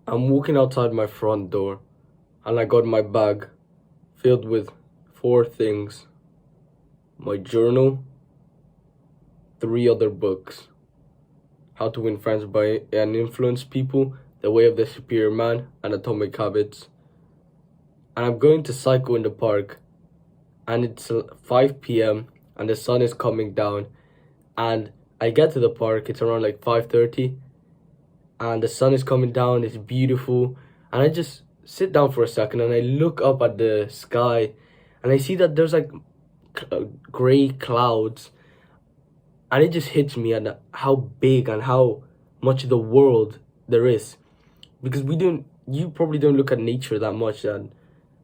I'm walking outside my front door and I got my bag filled with four things: my journal, three other books: How to Win Friends by and Influence People, The Way of the Superior Man, and Atomic Habits. And I'm going to cycle in the park, and it's 5 p.m. and the sun is coming down, and I get to the park, it's around like 5:30, and the sun is coming down, it's beautiful, and I just sit down for a second and I look up at the sky and I see that there's like gray clouds, and it just hits me at how big and how much of the world there is, because you probably don't look at nature that much, and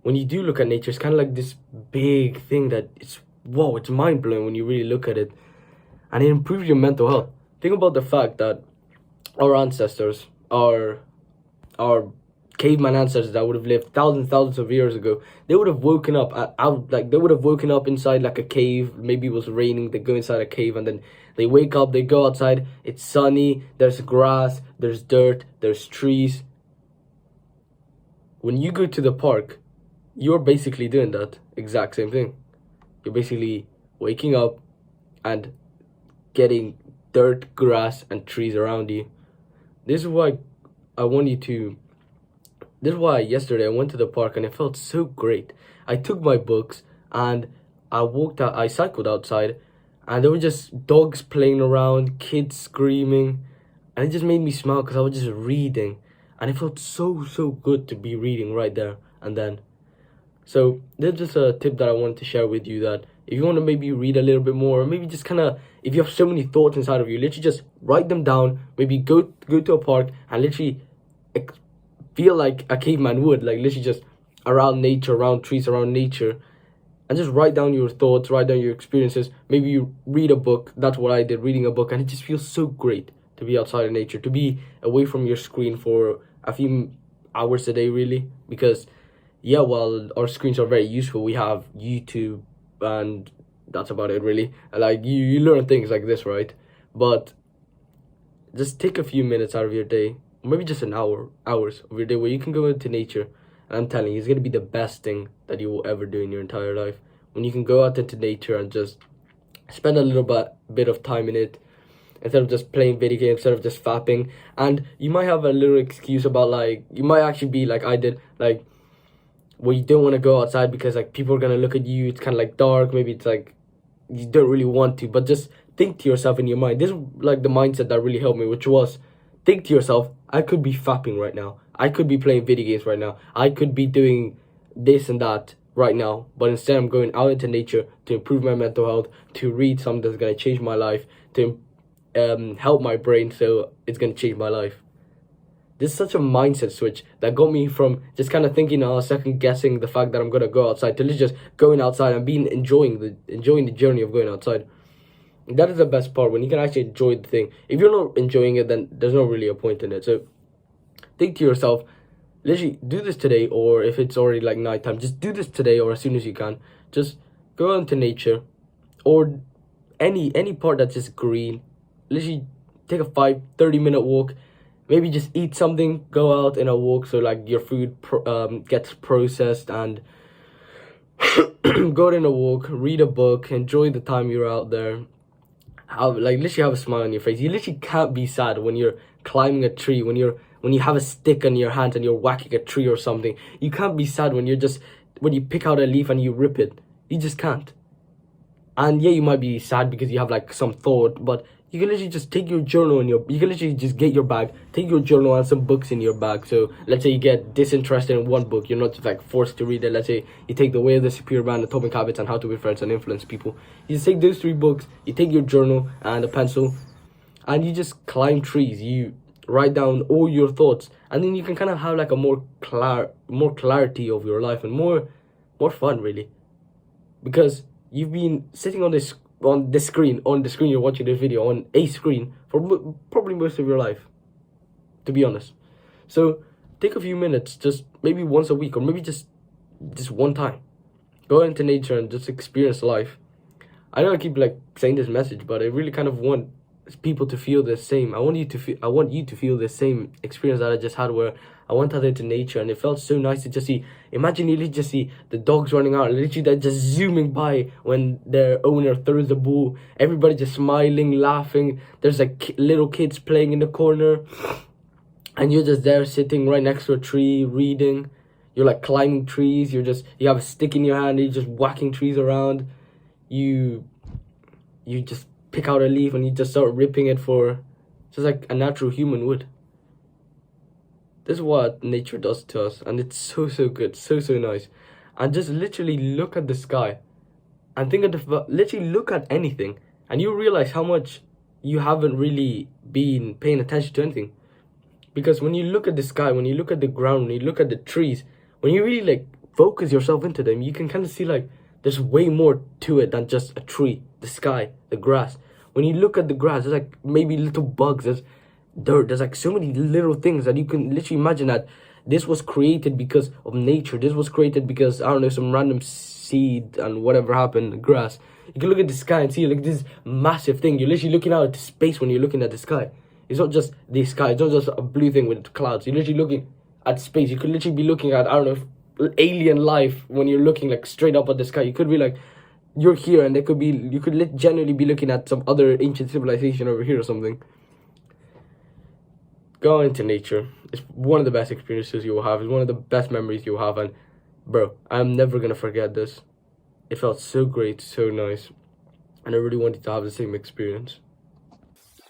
when you do look at nature, it's kind of like this big thing that it's whoa, it's mind-blowing when you really look at it, and it improves your mental health. Think about the fact that our ancestors, our caveman ancestors that would have lived thousands of years ago, they would have woken up out, like they would have woken up inside like a cave. Maybe it was raining, they go inside a cave, and then they wake up, they go outside, it's sunny, there's grass, there's dirt, there's trees. When you go to the park, you're basically doing that exact same thing. You're basically waking up and getting dirt, grass, and trees around you. This is why I want you to. This is why yesterday I went to the park and it felt so great. I took my books and I walked out. I cycled outside, and there were just dogs playing around, kids screaming, and it just made me smile because I was just reading, and it felt so good to be reading right there and then. So there's just a tip that I wanted to share with you, that if you want to maybe read a little bit more, or maybe just kind of, if you have so many thoughts inside of you, literally just write them down. Maybe go to a park and literally feel like a caveman would, like literally just around nature, around trees, around nature, and just write down your thoughts, write down your experiences. Maybe you read a book. That's what I did, reading a book, and it just feels so great to be outside in nature, to be away from your screen for a few hours a day, really, because yeah, while our screens are very useful, we have YouTube, and that's about it, really. Like you learn things like this, right? But just take a few minutes out of your day, or maybe just hours of your day, where you can go into nature. And I'm telling you, it's gonna be the best thing that you will ever do in your entire life. When you can go out into nature and just spend a little bit of time in it, instead of just playing video games, instead of just fapping. And you might have a little excuse about, like, you might actually be like I did, like, where you don't want to go outside because like people are gonna look at you. It's kind of like dark. Maybe it's like you don't really want to, but just think to yourself in your mind. This is like the mindset that really helped me, which was think to yourself, I could be fapping right now. I could be playing video games right now. I could be doing this and that right now. But instead, I'm going out into nature to improve my mental health, to read something that's gonna change my life, to help my brain, so it's gonna change my life. This is such a mindset switch that got me from just kind of thinking, second guessing the fact that I'm gonna go outside, to literally just going outside and enjoying the journey of going outside. That is the best part, when you can actually enjoy the thing. If you're not enjoying it, then there's not really a point in it. So think to yourself, literally do this today, or if it's already like nighttime, just do this today or as soon as you can. Just go out into nature, or any part that's just green. Literally take a 30-minute walk. Maybe just eat something, go out in a walk, so like your food gets processed, and go out in a walk, read a book, enjoy the time you're out there. Literally have a smile on your face. You literally can't be sad when you're climbing a tree, when you have a stick in your hand and you're whacking a tree or something. You can't be sad when you pick out a leaf and you rip it. You just can't. And yeah, you might be sad because you have like some thought, but you can literally just take your journal you can literally just get your bag, take your journal and some books in your bag. So let's say you get disinterested in one book, you're not just like forced to read it. Let's say you take The Way of the Superior Man, Atomic Habits, and How to Be Friends and Influence People. You just take those three books, you take your journal and a pencil, and you just climb trees. You write down all your thoughts, and then you can kind of have like a more clarity of your life, and more fun, really, because you've been sitting on the screen you're watching this video, on a screen, for probably most of your life, to be honest. So take a few minutes, just maybe once a week, or maybe just one time, go into nature and just experience life. I know I keep like saying this message, but I really kind of want people to feel the same. I want you to feel the same experience that I just had, where I went out into nature and it felt so nice to just see. Imagine you literally just see the dogs running out, literally they're just zooming by when their owner throws the ball. Everybody just smiling, laughing. There's like little kids playing in the corner, and you're just there sitting right next to a tree reading. You're like climbing trees. You have a stick in your hand. You're just whacking trees around. You just pick out a leaf and you just start ripping it for, just like a natural human would. This is what nature does to us, and it's so good, so nice. And just literally look at the sky, and think of literally look at anything, and you realize how much you haven't really been paying attention to anything. Because when you look at the sky, when you look at the ground, when you look at the trees, when you really like focus yourself into them, you can kind of see like there's way more to it than just a tree, the sky, the grass. When you look at the grass, there's like maybe little bugs, there's dirt, there's like so many little things that you can literally imagine that this was created because of nature. This was created because, I don't know, some random seed and whatever happened, grass. You can look at the sky and see like this massive thing. You're literally looking out at space when you're looking at the sky. It's not just the sky, it's not just a blue thing with clouds. You're literally looking at space. You could literally be looking at, I don't know, alien life when you're looking like straight up at the sky. You could be like, you're here, and you could generally be looking at some other ancient civilization over here or something. Go into nature. It's one of the best experiences you will have. It's one of the best memories you'll have. And bro, I'm never gonna forget this. It felt so great, so nice, and I really wanted to have the same experience.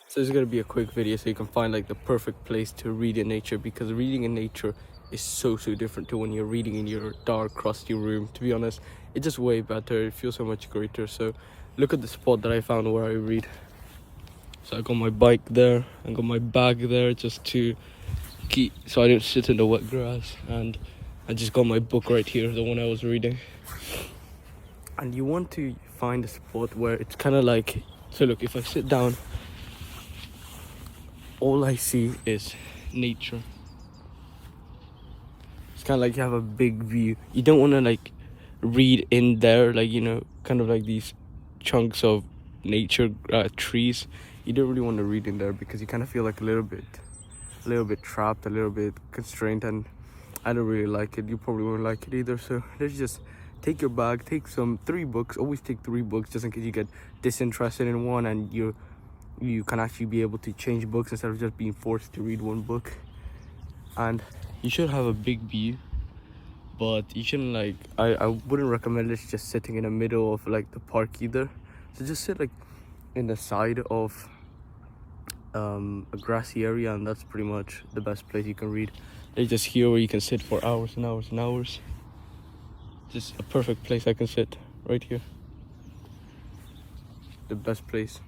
So this is gonna be a quick video so you can find like the perfect place to read in nature, because reading in nature is so different to when you're reading in your dark, crusty room. To be honest, it's just way better. It feels so much greater. So look at the spot that I found where I read. So I got my bike there, I got my bag there just to keep, so I didn't sit in the wet grass, and I just got my book right here, the one I was reading. And you want to find a spot where it's kind of like, so look, if I sit down, all I see is nature. It's kind of like you have a big view. You don't want to like read in there, like, you know, kind of like these chunks of nature, trees. You don't really want to read in there because you kind of feel like a little bit trapped, a little bit constrained, and I don't really like it. You probably won't like it either. So let's just take your bag, take 3 books. Always take 3 books just in case you get disinterested in one, and you can actually be able to change books instead of just being forced to read one book. And you should have a big view, but you shouldn't like, I wouldn't recommend this just sitting in the middle of like the park either. So just sit like in the side of a grassy area, and that's pretty much the best place you can read. It's just here where you can sit for hours and hours and hours. Just a perfect place I can sit right here. The best place.